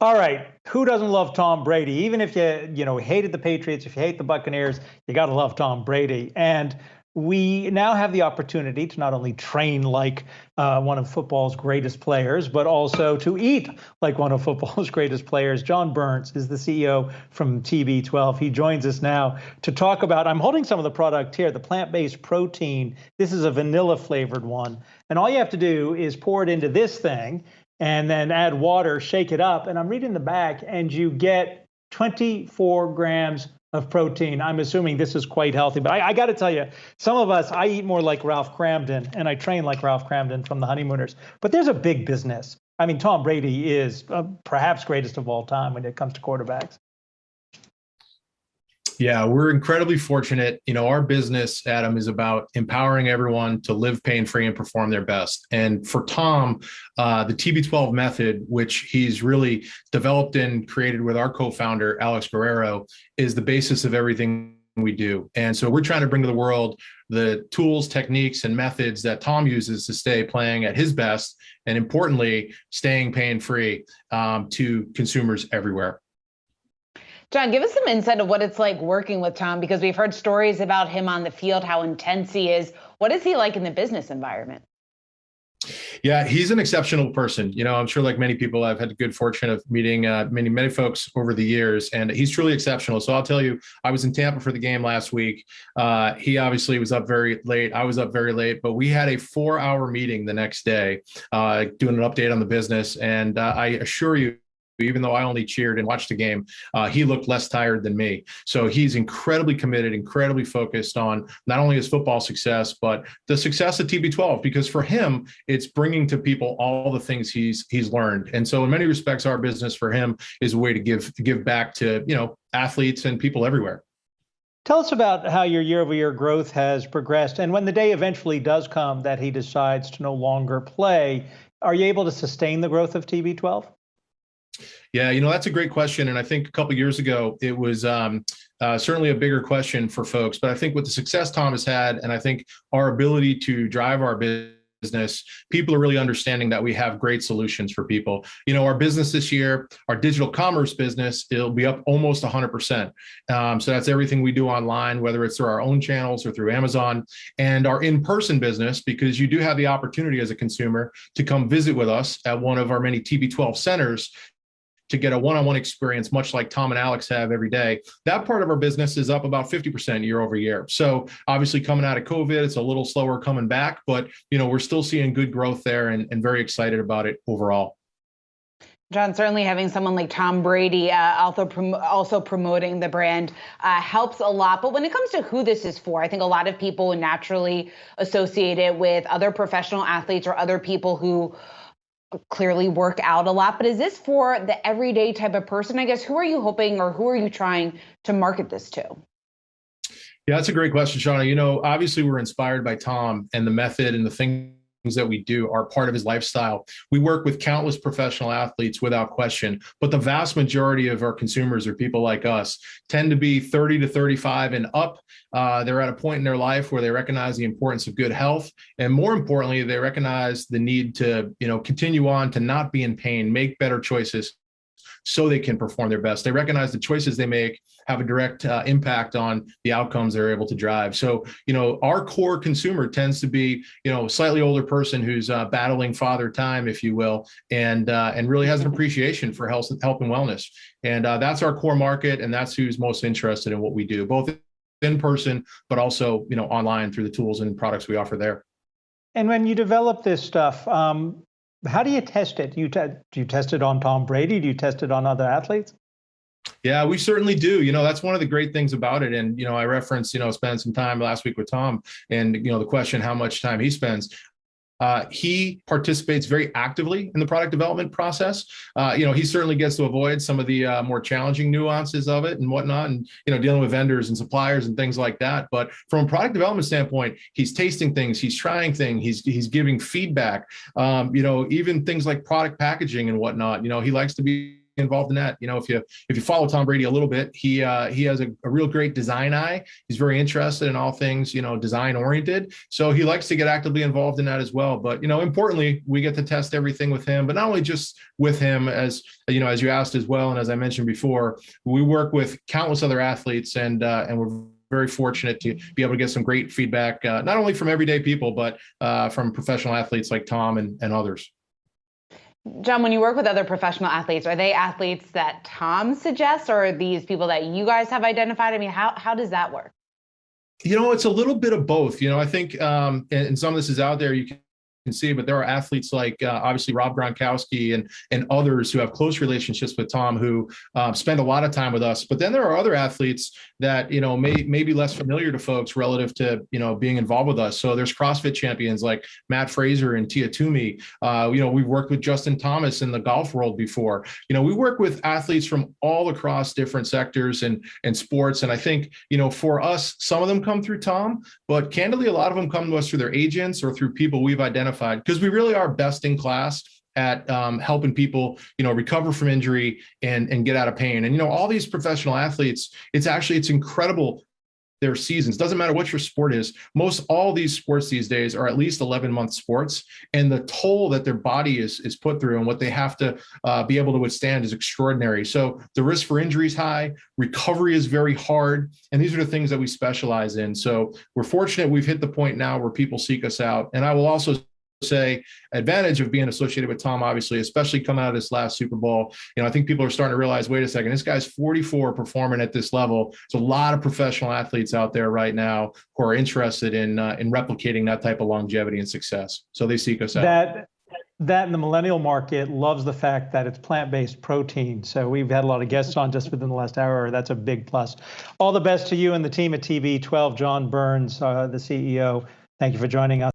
All right, who doesn't love Tom Brady? Even if you hated the Patriots, if you hate the Buccaneers, you got to love Tom Brady. And we now have the opportunity to not only train like one of football's greatest players, but also to eat like one of football's greatest players. John Burns is the CEO from TB12. He joins us now to talk about, I'm holding some of the product here, the plant-based protein. This is a vanilla flavored one. And all you have to do is pour it into this thing and then add water, shake it up. And I'm reading the back, and you get 24 grams of protein. I'm assuming this is quite healthy, but I got to tell you, some of us, I eat more like Ralph Cramden, and I train like Ralph Cramden from the Honeymooners. But there's a big business. I mean, Tom Brady is perhaps greatest of all time when it comes to quarterbacks. Yeah, we're incredibly fortunate. Our business, Adam, is about empowering everyone to live pain-free and perform their best. And for Tom, the TB12 method, which he's really developed and created with our co-founder, Alex Guerrero, is the basis of everything we do. And so we're trying to bring to the world the tools, techniques, and methods that Tom uses to stay playing at his best, and importantly, staying pain-free to consumers everywhere. John, give us some insight of what it's like working with Tom, because we've heard stories about him on the field, how intense he is. What is he like in the business environment? Yeah, he's an exceptional person. I'm sure like many people, I've had the good fortune of meeting many folks over the years, and he's truly exceptional. So I'll tell you, I was in Tampa for the game last week. He obviously was up very late. I was up very late, but we had a 4-hour meeting the next day doing an update on the business. And I assure you, even though I only cheered and watched the game, he looked less tired than me. So he's incredibly committed, incredibly focused on not only his football success, but the success of TB12, because for him, it's bringing to people all the things he's learned. And so in many respects, our business for him is a way to give back to, athletes and people everywhere. Tell us about how your year-over-year growth has progressed. And when the day eventually does come that he decides to no longer play, are you able to sustain the growth of TB12? Yeah, that's a great question. And I think a couple of years ago, it was certainly a bigger question for folks. But I think with the success Tom has had, and I think our ability to drive our business, people are really understanding that we have great solutions for people. Our business this year, our digital commerce business, it'll be up almost 100%. So that's everything we do online, whether it's through our own channels or through Amazon, and our in-person business, because you do have the opportunity as a consumer to come visit with us at one of our many TB12 centers to get a one-on-one experience, much like Tom and Alex have every day. That part of our business is up about 50% year over year. So obviously coming out of COVID, it's a little slower coming back, but we're still seeing good growth there and very excited about it overall. John, certainly having someone like Tom Brady also promoting the brand helps a lot. But when it comes to who this is for, I think a lot of people naturally associate it with other professional athletes or other people who clearly work out a lot. But is this for the everyday type of person? I guess, who are you hoping, or who are you trying to market this to? Yeah, that's a great question, Shauna. Obviously we're inspired by Tom, and the method and the things that we do are part of his lifestyle. We work with countless professional athletes without question, but the vast majority of our consumers or people like us tend to be 30 to 35 and up. They're at a point in their life where they recognize the importance of good health. And more importantly, they recognize the need to, continue on to not be in pain, make better choices so they can perform their best. They recognize the choices they make have a direct impact on the outcomes they're able to drive. So, our core consumer tends to be, a slightly older person who's battling father time, if you will, and really has an appreciation for health and wellness. And that's our core market, and that's who's most interested in what we do, both in person, but also, online through the tools and products we offer there. And when you develop this stuff, how do you test it? Do you test it on Tom Brady? Do you test it on other athletes? Yeah, we certainly do. That's one of the great things about it. And, I referenced, spending some time last week with Tom, and, the question, how much time he spends. He participates very actively in the product development process. He certainly gets to avoid some of the more challenging nuances of it and whatnot, and dealing with vendors and suppliers and things like that. But from a product development standpoint, he's tasting things, he's trying things, he's giving feedback. Even things like product packaging and whatnot. He likes to be involved in that. If you follow Tom Brady a little bit, he has a real great design eye. He's very interested in all things, design oriented. So he likes to get actively involved in that as well. But, importantly, we get to test everything with him, but not only just with him, as you asked as well. And as I mentioned before, we work with countless other athletes, and we're very fortunate to be able to get some great feedback, not only from everyday people, but from professional athletes like Tom and others. John, when you work with other professional athletes, are they athletes that Tom suggests, or are these people that you guys have identified? I mean, how does that work? It's a little bit of both. I think, and some of this is out there, you can see, but there are athletes like obviously Rob Gronkowski and others who have close relationships with Tom, who spend a lot of time with us. But then there are other athletes that may be less familiar to folks relative to being involved with us. So there's CrossFit champions like Matt Fraser and Tia Toomey. We've worked with Justin Thomas in the golf world before. We work with athletes from all across different sectors and sports. And I think for us, some of them come through Tom, but candidly, a lot of them come to us through their agents or through people we've identified, because we really are best in class at helping people, recover from injury and get out of pain. And, all these professional athletes, it's incredible, their seasons. Doesn't matter what your sport is. Most all these sports these days are at least 11-month sports. And the toll that their body is put through and what they have to be able to withstand is extraordinary. So the risk for injury is high. Recovery is very hard. And these are the things that we specialize in. So we're fortunate we've hit the point now where people seek us out. And I will also say advantage of being associated with Tom, obviously, especially coming out of this last Super Bowl. I think people are starting to realize, wait a second, this guy's 44 performing at this level. There's a lot of professional athletes out there right now who are interested in replicating that type of longevity and success. So they seek us out. That in the millennial market loves the fact that it's plant-based protein. So we've had a lot of guests on just within the last hour. That's a big plus. All the best to you and the team at TB12, John Burns, the CEO. Thank you for joining us.